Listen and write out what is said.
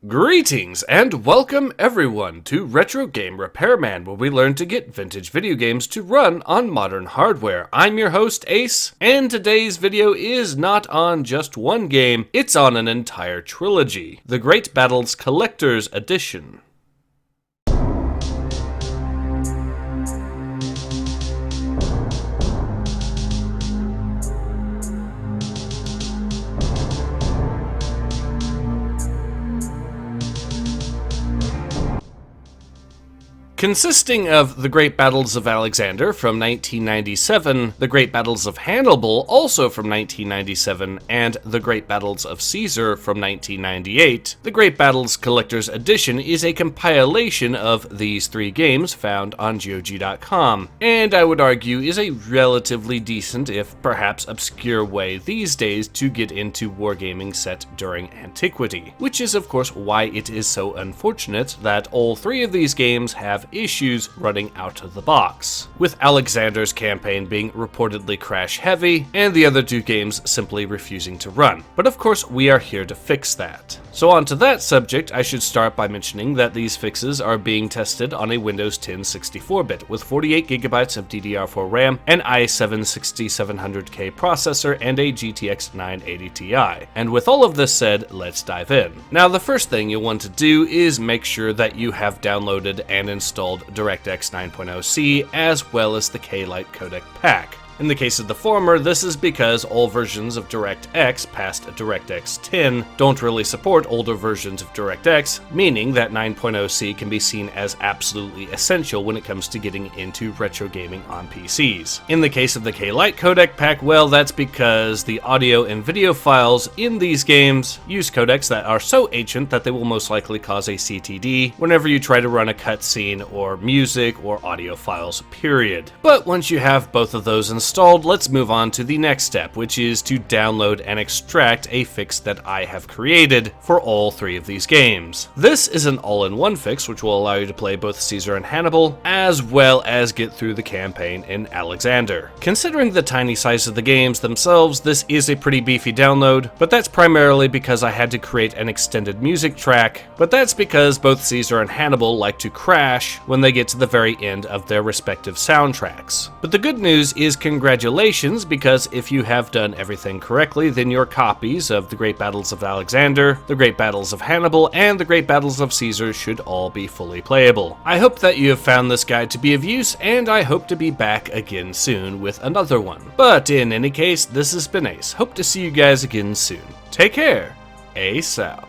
Greetings and welcome everyone to Retro Game Repairman, where we learn to get vintage video games to run on modern hardware. I'm your host Ace, and today's video is not on just one game, it's on an entire trilogy, the Great Battles Collector's Edition. Consisting of the Great Battles of Alexander from 1997, the Great Battles of Hannibal also from 1997, and the Great Battles of Caesar from 1998, the Great Battles Collector's Edition is a compilation of these three games found on GOG.com, and I would argue is a relatively decent, if perhaps obscure way these days to get into wargaming set during antiquity, which is of course why it is so unfortunate that all three of these games have issues running out of the box, with Alexander's campaign being reportedly crash-heavy, and the other two games simply refusing to run. But of course, we are here to fix that. So on to that subject, I should start by mentioning that these fixes are being tested on a Windows 10 64-bit with 48GB of DDR4 RAM, an i7 6700K processor, and a GTX 980 Ti. And with all of this said, let's dive in. Now, the first thing you'll want to do is make sure that you have downloaded and installed DirectX 9.0C as well as the K-Lite Codec pack. In the case of the former, this is because all versions of DirectX past DirectX 10 don't really support older versions of DirectX, meaning that 9.0C can be seen as absolutely essential when it comes to getting into retro gaming on PCs. In the case of the K-Lite Codec pack, well, that's because the audio and video files in these games use codecs that are so ancient that they will most likely cause a CTD whenever you try to run a cutscene or music or audio files, period. But once you have both of those installed, let's move on to the next step, which is to download and extract a fix that I have created for all three of these games. This is an all-in-one fix which will allow you to play both Caesar and Hannibal, as well as get through the campaign in Alexander. Considering the tiny size of the games themselves, this is a pretty beefy download, but that's primarily because I had to create an extended music track, but that's because both Caesar and Hannibal like to crash when they get to the very end of their respective soundtracks. But the good news is congratulations, because if you have done everything correctly, then your copies of the Great Battles of Alexander, the Great Battles of Hannibal, and the Great Battles of Caesar should all be fully playable. I hope that you have found this guide to be of use, and I hope to be back again soon with another one. But in any case, this has been Ace. Hope to see you guys again soon. Take care. Ace out.